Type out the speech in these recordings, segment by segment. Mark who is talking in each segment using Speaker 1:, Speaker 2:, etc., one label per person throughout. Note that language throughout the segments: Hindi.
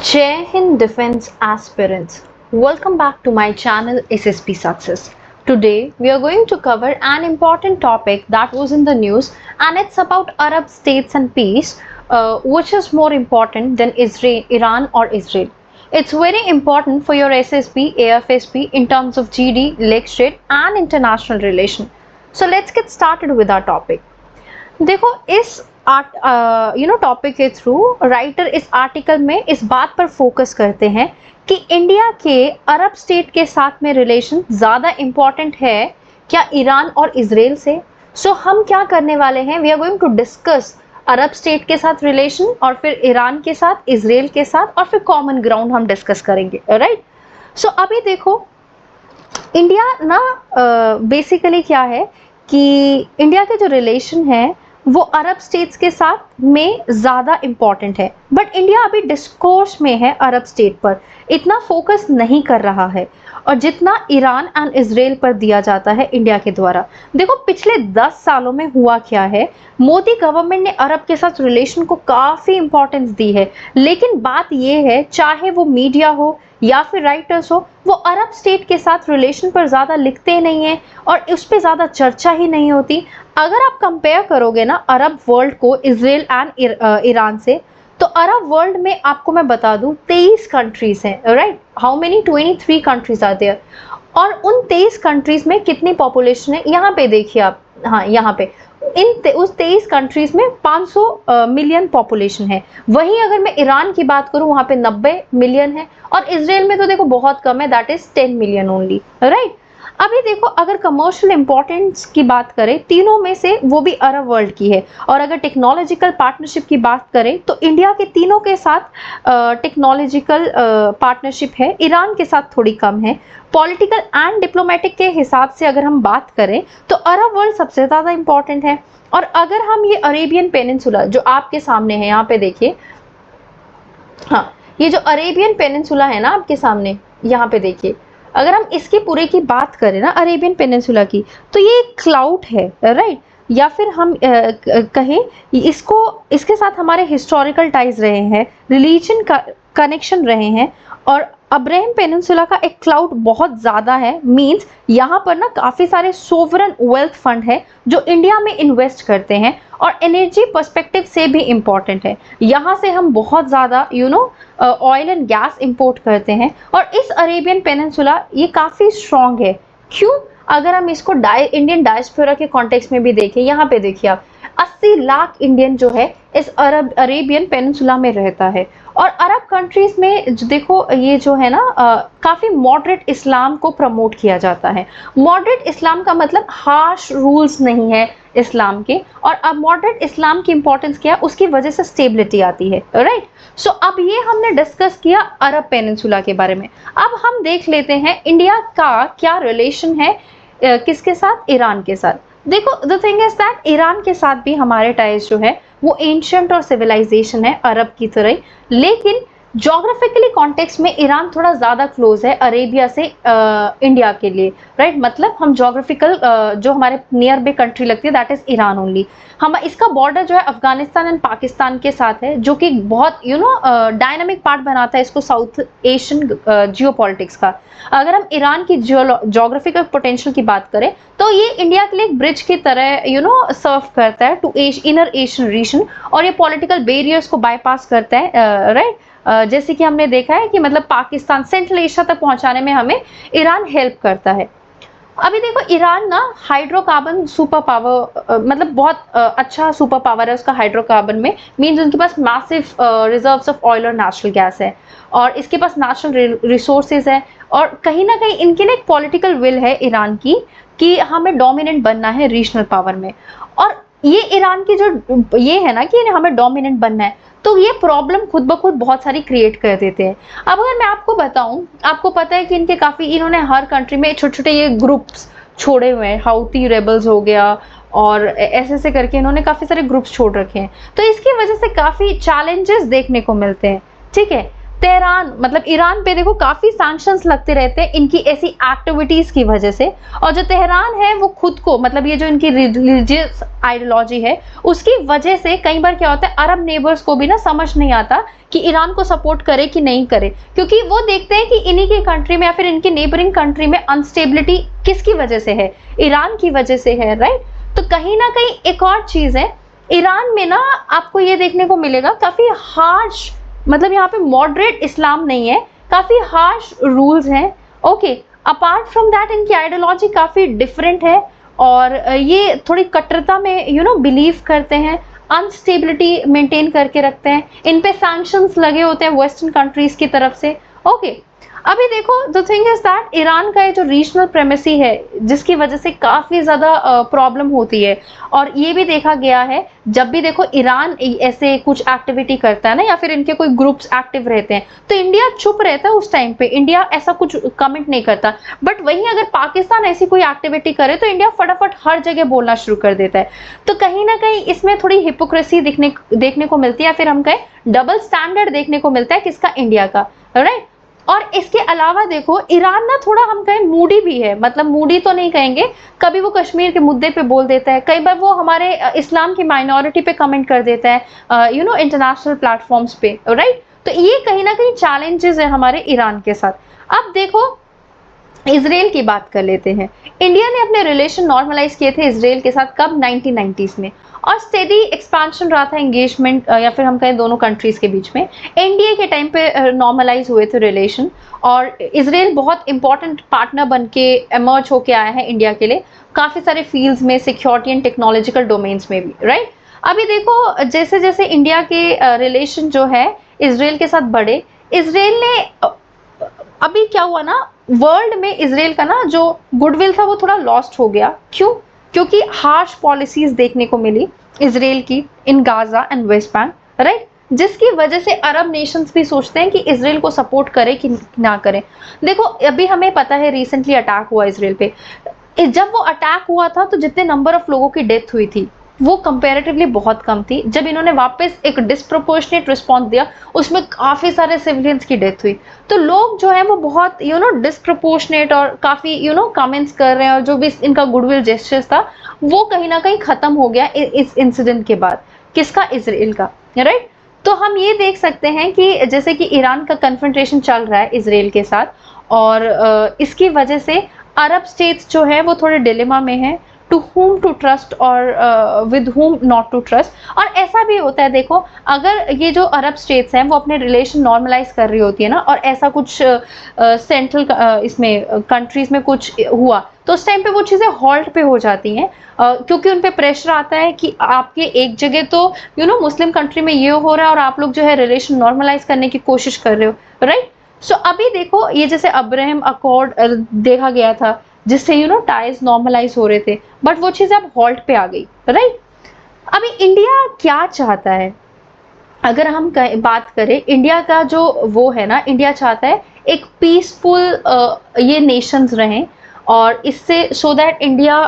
Speaker 1: Jai Hind Defense Aspirants. Welcome back to my channel SSP Success. Today we are going to cover an important topic that was in the news, and it's about Arab states and peace, which is more important than Iran or Israel. It's very important for your SSP, AFSP in terms of GD, leg straight and international relation. So let's get started with our topic. देखो इस टॉपिक के थ्रू राइटर इस आर्टिकल में इस बात पर फोकस करते हैं कि इंडिया के अरब स्टेट के साथ में रिलेशन ज़्यादा इम्पॉर्टेंट है क्या ईरान और इजराइल से। सो हम क्या करने वाले हैं, we are going to discuss Arab state के साथ रिलेशन और फिर ईरान के साथ, इजराइल के साथ, और फिर कॉमन ग्राउंड हम डिस्कस करेंगे, राइट। सो अभी देखो इंडिया ना बेसिकली क्या है कि इंडिया के जो रिलेशन है वो अरब स्टेट्स के साथ में ज़्यादा इम्पॉर्टेंट है, बट इंडिया अभी डिस्कोर्स में है अरब स्टेट पर, इतना फोकस नहीं कर रहा है और जितना ईरान एंड इजराइल पर दिया जाता है इंडिया के द्वारा। देखो पिछले 10 सालों में हुआ क्या है, मोदी गवर्नमेंट ने अरब के साथ रिलेशन को काफ़ी इम्पोर्टेंस दी है, लेकिन बात ये है चाहे वो मीडिया हो या फिर राइटर्स हो, वो अरब स्टेट के साथ रिलेशन पर ज़्यादा लिखते नहीं हैं और उस पर ज़्यादा चर्चा ही नहीं होती। अगर आप कंपेयर करोगे ना अरब वर्ल्ड को इजराइल एंड ईरान से, तो अरब वर्ल्ड में आपको मैं बता दूं 23 कंट्रीज हैं, right. How many? 23 countries are there. और उन 23 कंट्रीज में कितनी पॉपुलेशन है यहाँ पे देखिए आप, हाँ यहाँ पे उस 23 कंट्रीज में 500 मिलियन पॉपुलेशन है। वहीं अगर मैं ईरान की बात करूं वहां पे 90 मिलियन है और इजराइल में तो देखो बहुत कम है, that is 10 million only, right. अभी देखो अगर कमर्शियल इंपॉर्टेंस की बात करें तीनों में से वो भी अरब वर्ल्ड की है, और अगर टेक्नोलॉजिकल पार्टनरशिप की बात करें तो इंडिया के तीनों के साथ टेक्नोलॉजिकल पार्टनरशिप है, ईरान के साथ थोड़ी कम है। पॉलिटिकल एंड डिप्लोमेटिक के हिसाब से अगर हम बात करें तो अरब वर्ल्ड सबसे ज़्यादा इंपॉर्टेंट है। और अगर हम ये अरेबियन पेनिनसुला जो आपके सामने है, यहाँ पे देखिए, हाँ ये जो अरेबियन पेनिनसुला है ना आपके सामने, यहाँ पे देखिए, अगर हम इसकी पूरे की बात करें ना अरेबियन पेनिनसुला की, तो ये एक क्लाउड है, राइट। या फिर हम कहें इसको, इसके साथ हमारे हिस्टोरिकल टाइज रहे हैं, रिलीजन का कनेक्शन रहे हैं, और अब्राहम पेनिनसुला का एक क्लाउड बहुत ज़्यादा है। मींस यहाँ पर ना काफ़ी सारे सोवरन वेल्थ फंड है जो इंडिया में इन्वेस्ट करते हैं और एनर्जी पर्सपेक्टिव से भी इम्पॉर्टेंट है। यहाँ से हम बहुत ज़्यादा ऑयल एंड गैस इंपोर्ट करते हैं, और इस अरेबियन पेनिनसुला ये काफ़ी स्ट्रॉन्ग है। क्यों? अगर हम इसको इंडियन डायस्पोरा के कॉन्टेक्स्ट में भी देखें, यहाँ पे देखिए आप 80 लाख इंडियन जो है इस अरेबियन पेनिनसुला में रहता है। और अरब कंट्रीज में देखो ये जो है ना काफ़ी मॉडरेट इस्लाम को प्रमोट किया जाता है। मॉडरेट इस्लाम का मतलब हार्श रूल्स नहीं है इस्लाम के, और अब मॉडरेट इस्लाम की इंपॉर्टेंस क्या है, उसकी वजह से स्टेबिलिटी आती है, राइट। सो अब ये हमने डिस्कस किया अरब पेनिनसुला के बारे में। अब हम देख लेते हैं इंडिया का क्या रिलेशन है किसके साथ, ईरान के साथ। देखो the thing is that Iran के साथ भी हमारे टाइज जो है वो एंशियंट और सिविलाइजेशन है अरब की तरह, लेकिन जोग्राफिकली कॉन्टेक्स्ट में ईरान थोड़ा ज़्यादा क्लोज है अरेबिया से इंडिया के लिए, राइट। मतलब हम जोग्राफिकल जो हमारे नियर बाय कंट्री लगती है दैट इज़ ईरान ओनली। हम इसका बॉर्डर जो है अफगानिस्तान एंड पाकिस्तान के साथ है, जो कि बहुत डायनामिक पार्ट बनाता है इसको साउथ एशियन जियोपॉलिटिक्स का। अगर हम ईरान की जोग्राफिकल पोटेंशियल की बात करें तो ये इंडिया के लिए एक ब्रिज की तरह सर्व करता है टू इनर एशियन रीजन, और ये पॉलिटिकल बैरियर्स को बाईपास करता है, राइट। जैसे कि हमने देखा है कि मतलब पाकिस्तान सेंट्रल एशिया तक पहुंचाने में हमें ईरान हेल्प करता है। अभी देखो ईरान ना हाइड्रोकार्बन सुपर पावर, मतलब बहुत अच्छा सुपर पावर है उसका हाइड्रोकार्बन में। मीन्स उनके पास मैसिव रिजर्व्स ऑफ ऑयल और नेचुरल गैस है, और इसके पास नेचुरल रिसोर्सेज है, और कहीं ना कहीं इनके लिए एक पॉलिटिकल विल है ईरान की कि हमें डोमिनेंट बनना है रीजनल पावर में। और ये ईरान की जो ये है ना कि हमें डोमिनेंट बनना है, तो ये प्रॉब्लम खुद ब खुद बहुत सारी क्रिएट कर देते हैं। अब अगर मैं आपको बताऊं, आपको पता है कि इनके काफ़ी, इन्होंने हर कंट्री में छोटे छोटे ये ग्रुप्स छोड़े हुए हैं, हाउती रेबल्स हो गया, और ऐसे ऐसे करके इन्होंने काफ़ी सारे ग्रुप्स छोड़ रखे हैं। तो इसकी वजह से काफ़ी चैलेंजेस देखने को मिलते हैं, ठीक है। तेहरान मतलब ईरान पे देखो काफी सैंक्शंस लगते रहते हैं इनकी ऐसी एक्टिविटीज की वजह से। और जो तेहरान है वो खुद को मतलब ये जो इनकी रिलीजियस आइडियोलॉजी है उसकी वजह से कई बार क्या होता है अरब नेबर्स को भी ना समझ नहीं आता कि ईरान को सपोर्ट करे कि नहीं करे, क्योंकि वो देखते हैं कि इन्हीं की कंट्री में या फिर इनकी नेबरिंग कंट्री में अनस्टेबिलिटी किसकी वजह से है, ईरान की वजह से है, राइट। तो कहीं ना कहीं एक और चीज है, ईरान में ना आपको ये देखने को मिलेगा काफी हार्श, मतलब यहाँ पे मॉडरेट इस्लाम नहीं है, काफी हार्श रूल्स हैं। ओके, अपार्ट फ्रॉम दैट इनकी आइडियोलॉजी काफी डिफरेंट है और ये थोड़ी कट्टरता में बिलीव करते हैं, अनस्टेबिलिटी मेंटेन करके रखते हैं, इन पे सैंक्शंस लगे होते हैं वेस्टर्न कंट्रीज की तरफ से। ओके, अभी देखो the thing is that Iran का ये जो रीजनल प्रेमेसी है जिसकी वजह से काफी ज्यादा प्रॉब्लम होती है। और ये भी देखा गया है जब भी देखो ईरान ऐसे कुछ एक्टिविटी करता है ना या फिर इनके कोई ग्रुप्स एक्टिव रहते हैं तो इंडिया चुप रहता है, उस टाइम पे इंडिया ऐसा कुछ कमेंट नहीं करता। बट वहीं अगर पाकिस्तान ऐसी कोई एक्टिविटी करे तो इंडिया फटाफट हर जगह बोलना शुरू कर देता है। तो कहीं ना कहीं इसमें थोड़ी हिपोक्रेसी देखने को मिलती है, फिर हम कहें डबल स्टैंडर्ड देखने को मिलता है किसका, इंडिया का, राइट। और इसके अलावा देखो ईरान ना थोड़ा हम कहें मूडी भी है, मतलब मूडी तो नहीं कहेंगे, कभी वो कश्मीर के मुद्दे पे बोल देता है, कई बार वो हमारे इस्लाम की माइनॉरिटी पे कमेंट कर देता है इंटरनेशनल प्लेटफॉर्म्स पे, राइट। तो ये कहीं ना कहीं चैलेंजेस है हमारे ईरान के साथ। अब देखो इसराइल की बात कर लेते हैं। इंडिया ने अपने रिलेशन नॉर्मलाइज किए थे इसराइल के साथ कब, 1990s में, और स्टेडी एक्सपेंशन रहा था एंगेजमेंट या फिर हम कहें दोनों कंट्रीज के बीच में। एनडीए के टाइम पे नॉर्मलाइज हुए थे रिलेशन और इसराइल बहुत इंपॉर्टेंट पार्टनर बन के एमर्ज होके आया है इंडिया के लिए काफी सारे फील्ड्स में, सिक्योरिटी एंड टेक्नोलॉजिकल डोमेन्स में भी, राइट। अभी देखो जैसे जैसे इंडिया के रिलेशन जो है इसराइल के साथ बढ़े, इसराइल ने अभी क्या हुआ ना, वर्ल्ड में इसराइल का ना जो गुडविल था वो थोड़ा लॉस्ट हो गया। क्यों? क्योंकि हार्श पॉलिसीज देखने को मिली इसराइल की in Gaza and West Bank, right, जिसकी वजह से अरब नेशंस भी सोचते हैं कि इसराइल को सपोर्ट करे कि ना करें। देखो अभी हमें पता है रिसेंटली अटैक हुआ इसराइल पे, जब वो अटैक हुआ था तो जितने नंबर ऑफ लोगों की डेथ हुई थी वो कंपैरेटिवली बहुत कम थी। जब इन्होंने वापस एक डिस्प्रोपोर्शनेट रिस्पॉन्स दिया उसमें काफी सारे सिविलियंस की डेथ हुई। तो लोग जो है वो बहुत डिस्प्रोपोर्शनेट और काफी कमेंट्स कर रहे हैं और जो भी इनका गुडविल जेस्चर्स था वो कहीं ना कहीं खत्म हो गया इस इंसिडेंट के बाद। किसका? इसराइल का, राइट। तो हम ये देख सकते हैं कि जैसे कि ईरान का कन्फ्रंटेशन चल रहा है इसराइल के साथ और इसकी वजह से अरब स्टेट्स जो है वो थोड़े डिलेमा में है, टू whom टू ट्रस्ट और with whom not to trust. और ऐसा भी होता है, देखो अगर ये जो अरब स्टेट्स हैं वो अपने रिलेशन नॉर्मलाइज कर रही होती है ना और ऐसा कुछ सेंट्रल इसमें कंट्रीज में कुछ हुआ तो उस टाइम पे वो चीज़ें हॉल्ट पे हो जाती हैं क्योंकि उन पे प्रेशर आता है कि आपके एक जगह तो मुस्लिम कंट्री में ये हो रहा है और आप लोग जो है रिलेशन नॉर्मलाइज करने की कोशिश कर रहे हो, राइट। सो अभी देखो ये जैसे अब्राहम अकॉर्ड देखा गया था जिससे टाइज नॉर्मलाइज हो रहे थे, बट वो चीज़ अब हॉल्ट पे आ गई, राइट। अभी इंडिया क्या चाहता है, अगर हम बात करें इंडिया का जो वो है ना, इंडिया चाहता है एक पीसफुल ये नेशंस रहें और इससे सो दैट इंडिया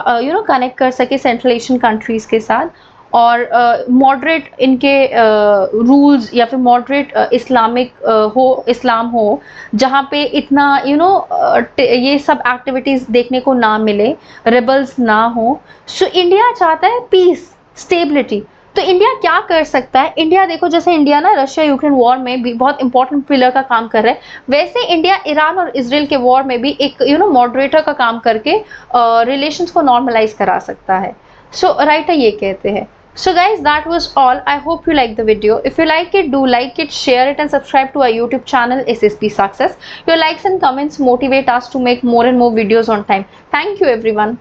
Speaker 1: कनेक्ट कर सके सेंट्रल एशियन कंट्रीज के साथ और मॉडरेट इनके रूल्स या फिर मॉडरेट इस्लामिक इस्लाम हो जहाँ पे इतना ये सब एक्टिविटीज देखने को ना मिले, रेबल्स ना हो। सो इंडिया चाहता है पीस, स्टेबिलिटी। तो इंडिया क्या कर सकता है? इंडिया देखो जैसे इंडिया ना रशिया यूक्रेन वॉर में भी बहुत इंपॉर्टेंट पिलर का काम कर रहा है, वैसे इंडिया ईरान और इसराइल के वॉर में भी एक मॉडरेटर का काम करके रिलेशंस को नॉर्मलाइज करा सकता है। सो राइटर ये कहते हैं। So guys, that was all. I hope you liked the video. If you like it, do like it, share it and subscribe to our YouTube channel SSP Success. Your likes and comments motivate us to make more and more videos on time. Thank you everyone.